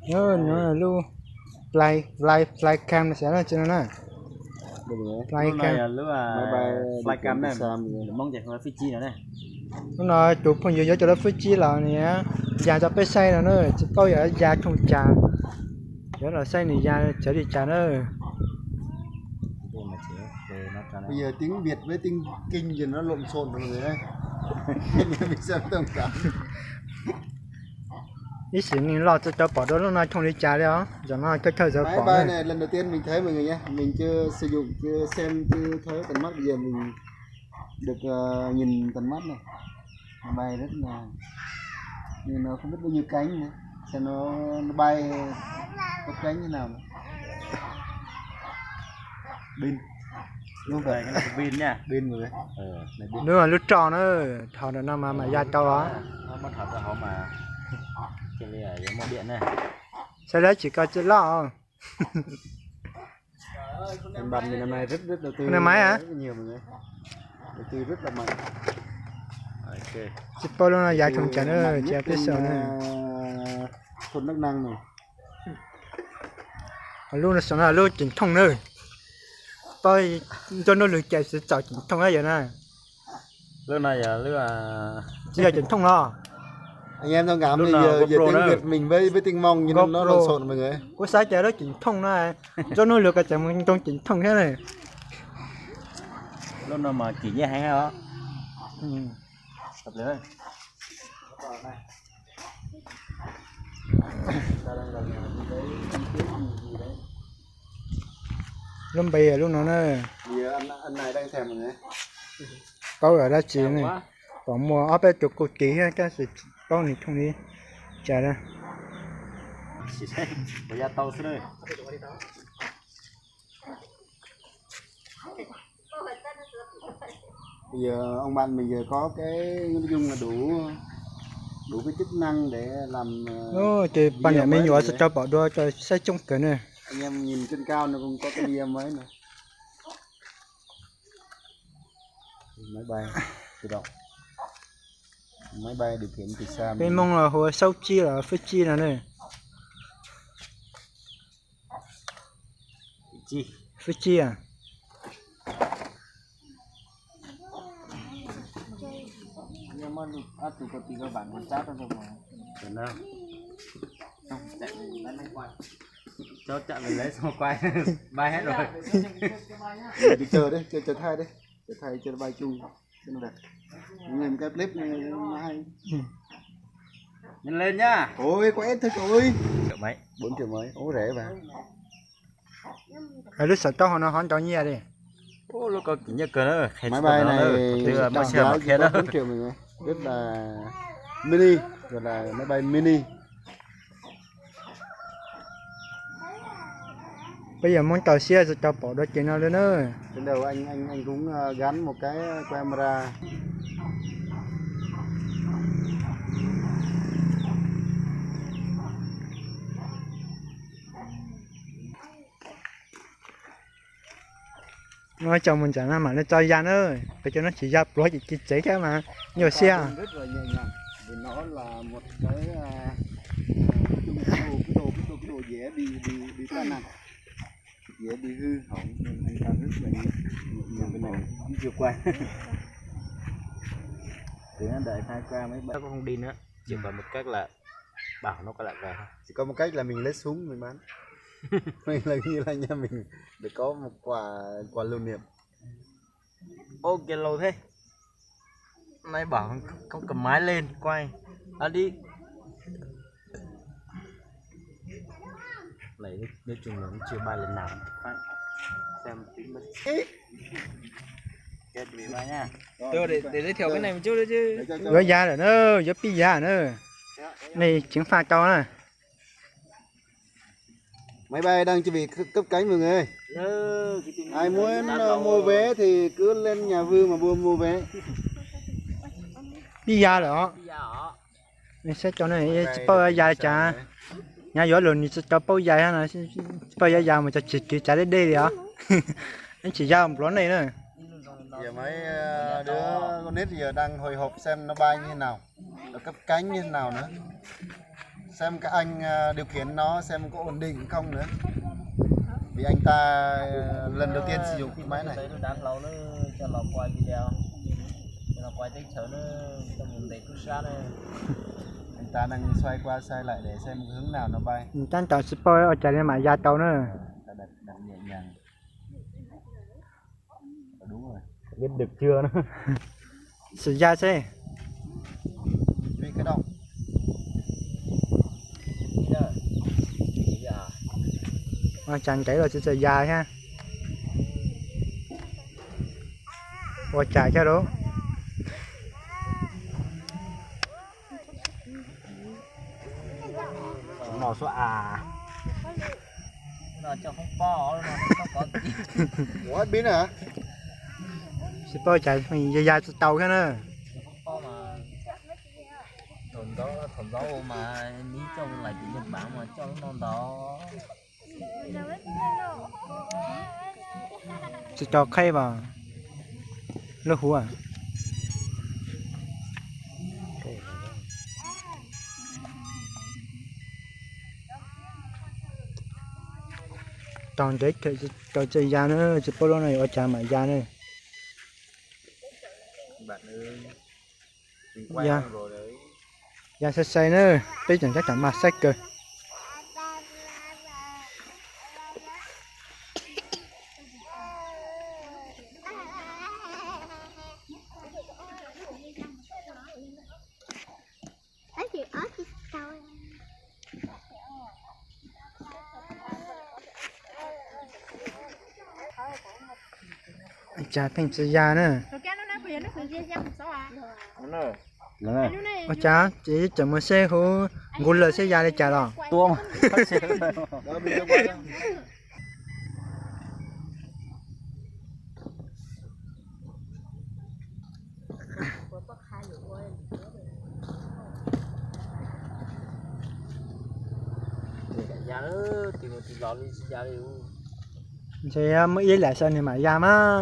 nó luôn fly cam nó sẽ là cho nó fly cam flycam này mong chạy qua Fiji nữa này nó chụp phong nhiều cho nó Fiji là nè già cho bé say nó chỉ bao giờ già không trà đó là say này già trở đi trà nó bây giờ tiếng Việt với tiếng Kinh thì nó lộn xộn rồi người đấy mình xem thông cảm ý sự mình lo cho bỏ đó nó không đi trà đó giờ nó cái thời giờ máy bỏ bay này lần đầu tiên mình thấy mọi người nhé, mình chưa sử dụng chưa xem chưa thấy tận mắt, bây giờ mình được nhìn tận mắt này, bay rất là nhưng nó không biết bao nhiêu cánh nữa, xem nó bay có cánh như nào nữa. Pin luôn vậy cái này pin nha, pin người nếu mà lúc tròn nó thò nó mà ra to đó nó mất thật ra họ mà cái này là giống điện này sau đó chỉ có chữ lo em bắn thì năm nay rất đầu tư này máy hả? Rất nhiều mọi người, đầu tư rất là mạnh. Ok chỉ bao lâu là dài không chả nữa chả biết sao nữa thôn Đắc Năng này luôn là sao là luôn chỉnh thông nữa tôi cho nó lượt chạy sẽ chọn chỉnh thông ấy vậy nè lúc này lúc là chỉ là chỉnh thông lo anh em thông cảm, bây giờ tiếng Việt mình với tiếng Mông nhưng nó lộn xộn mọi người. có sai chạy đó chỉnh thông này cho nó lượt cái chẳng trong chỉnh thông thế này lúc nào mà chỉ như hay đó tập lên lúc bây giờ lúc nó nữa bây giờ anh này đang thèm mọi người, có ở đó chị này còn mua ở bên chỗ cô chị cái sự có này không đi chờ đó bây giờ tàu xưa bây giờ ông bạn mình giờ có cái nói chung là đủ cái chức năng để làm thì bạn nhà mình nhỏ sẽ cho bỏ đua cho sẽ trong cái này anh em nhìn trên cao nó cũng có cái bia mới này, máy bay tự động, máy bay điều khiển từ xa. bên mong là hồi sau chi là phía chi là này phía chi à nhưng mà áp dụng công ty các bạn quan sát thôi mà được đâu không chạy mình lấy máy quay cho chạy mình lấy xong quay bay hết rồi đi chờ đấy, chờ thay đấy, chờ thay chờ bay chung cho nó đẹp, nhìn cái clip này nó hay. nhanh lên nhá, Ôi có ít thôi rồi, triệu mấy 4 triệu mấy, ố rẻ mà. cái lúc sợ to nó hòn cho nhẹ đi ô nó có kiểu như cờ đó máy bay này mới xem mà kia đó 4 triệu mọi người, rất là mini, gọi là máy bay mini. bây giờ muốn tàu xe sẽ cho bỏ đôi chuyện nào lên nữa Trên đầu anh cũng gắn một cái camera. nói chồng mình chẳng là mà nó cho ra nữa để cho nó chỉ ra lối chỉ chế cái mà nhiều xe Rất là nhẹ nhàng vì nó là một cái cái đồ dễ bị tai nạn, dễ bị hư hỏng, anh ta rất là nhẹ nhàng. Cái này chưa qua thì nó đợi hai qua mấy bạn không đi nữa, chỉ còn một cách là bảo nó quay lại về thôi. chỉ có một cách là mình lấy súng mình bắn mình là như là nhà mình để có một quà lưu niệm. Ô kìa lâu thế nay bảo không cầm máy lên quay đi lấy nói chung là cũng chưa bay lần nào phải xem tính mất chết bị ba nha. Tôi để giới thiệu cái này một chút nữa chứ với giá rồi nữa với pizza nữa này chứng pha to này Máy bay đang chuẩn bị cấp cánh mọi người. Ai muốn mua vé thì cứ lên nhà Vương mà mua vé. pizza đó mình sẽ cho này bao dài chả nhà gió luôn sẽ cho bao dài ha bao dài mà cho chỉ trả đến đây đi hả anh chỉ ra một lón này nữa. Giờ mấy đứa con nít giờ đang hồi hộp xem nó bay như thế nào, nó cấp cánh như thế nào nữa. xem các anh điều khiển nó xem có ổn định không nữa, vì anh ta lần đầu tiên sử dụng cái máy này. Nó đang lâu nó cho nó quay video, cho nó quay tích sớm nó cho mình để cứ sát này. Anh ta đang xoay qua xoay lại để xem hướng nào nó bay. Chẳng chọn super ở chạy lên mà ra tàu nữa. Đặt nhẹ nhàng. Đúng rồi. Biết được chưa nó. Sử ra xe. Vì cái động. Mà chẳng chạy rồi sẽ dài ha. Ôi chạy cho đó. Nó số nó cho không bỏ nó không có gì. Ủa hết pin hả? Super chạy mình dài tàu cái nữa. Không có mà thằng đó mà ní cho lại của Nhật Bản mà cho nó non đó. Sẽ cho khay vào. Nó hú à? Toàn đấy cho chơi da nữa, chỉ polo này ở chả mày da nữa. Bạn ơi, mình quay rồi đấy. Da xe xe nữa, bây giờ chắc chắn mà sách cơ. Chả thành chơi da nữa. Ôi chả, chỉ chậm một xe hú, gùn lời xe da để chả rồi. Tua mà. Đó bây giờ quay. Giá nữa, thì lò đi giá đi. Sẽ mới ý lại sân thì mà da má.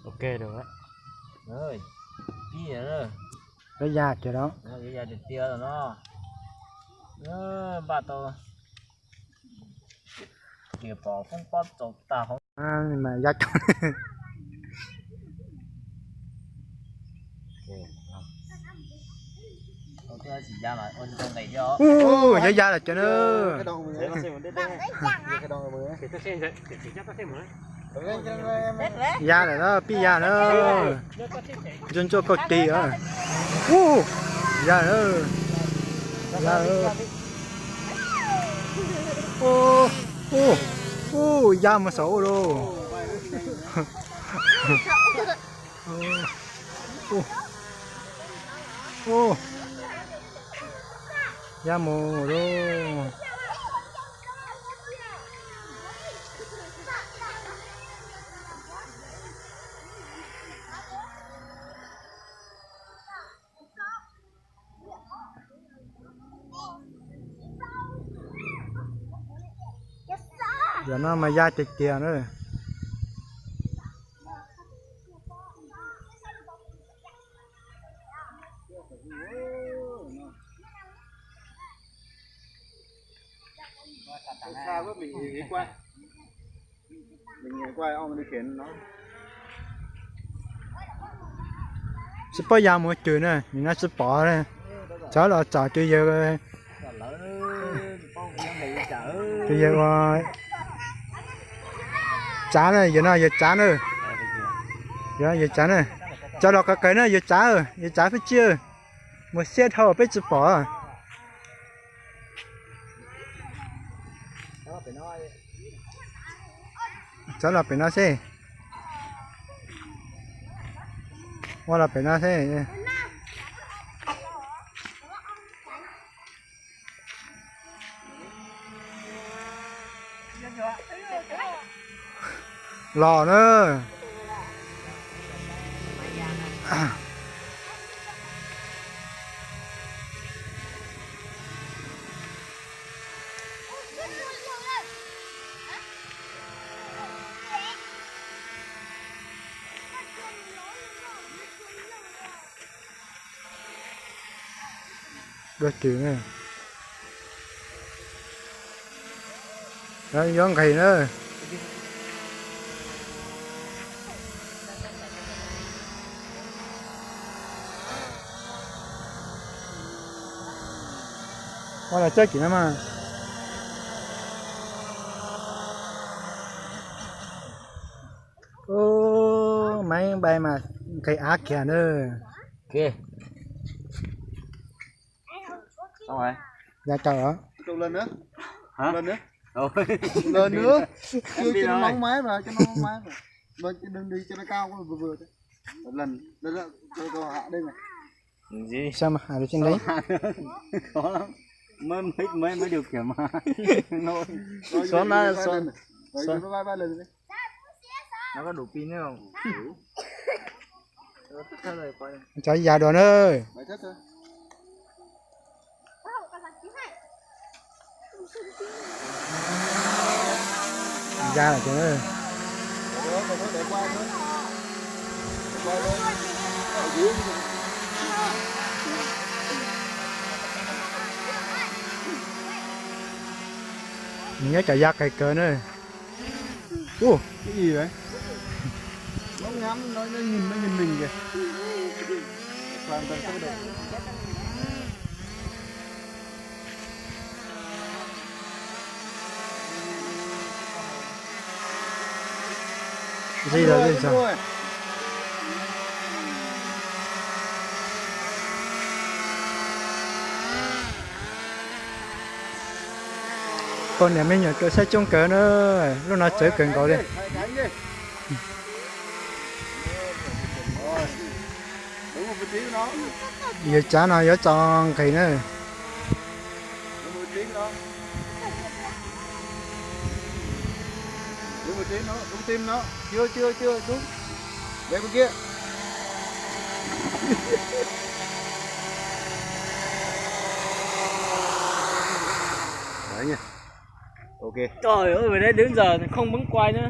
Ok được đấy. Rồi, cái gì nữa? Cái da kiểu đó. Cái da được tia rồi nó. Bà tôi. Kìa bỏ không có chỗ ta không. À, mà da tròn. Ok, chỉ ra lại ôn trong này cho. Da là cho nó. Cái động Để nó xem một đây. cái động rồi. Để tôi xem vậy, để chắc tôi xem nữa. Da là đó, pi da nó. Dân cho cực tì à. Da nó. Da nó. Da mà xấu rồi. Da mồ rồi. Giờ nó mà da chịch kìa nữa. Sao quá mình quay. Mình quay ông điều khiển nó. Super da một chuyện này, nhìn nó super này. Cháu là trò chơi giờ. Chơi giờ rồi. Chán này, giờ nào giờ chán rồi. Giờ chán rồi. Cho nó cái này giờ chán rồi, giờ chán phải chưa? Một xe thầu phải chụp bỏ. Cháu là phải nói xe. Qua là phải nói xe. Lò nữa. đôi chuyện này đó gió kỳ nữa qua là chơi chuyện đó mà ô mấy bay mà cây ác kìa nữa kia xong rồi ra chờ đó Tụ lên nữa. hả Lên nữa. ôi Lên nữa. Chưa đi cho nó rồi. nóng máy mà, cho nó nóng máy mà. Vâng, đừng đi cho nó cao quá vừa vừa thôi. Một lần, đó cho hạ đây này. gì sao mà hạ được trên đấy khó lắm mới điều khiển mà nôi Rồi, Xoắn nó, vai xoắn. lên này. Rồi, Xoắn. cho nó vai lên đi. nó có đủ pin nữa không theo lời quay cho già đồ nữa Mày thích thôi. ra là chuyện nữa Để quay thôi. Để quay thôi. Ở dưới đi. mình nhớ chạy ra cây cờ nữa Cái gì vậy? Nó ngắm, nó nhìn mình kìa. Làm tao sao được. gì rồi gì sao Rồi. con này mới nhớ cơ sẽ trông cờ nữa lúc nào chơi cần gọi đi Hai cánh đi. Rồi. Đúng một vị trí của nó. giờ chả nào giờ tròn kỳ nữa Đúng một vị trí của nó. Đúng vị trí nó, đúng tim nó. Chưa, đúng. Về bên kia. Đấy nha. Ok. trời ơi về đây đến giờ không bấm quay nữa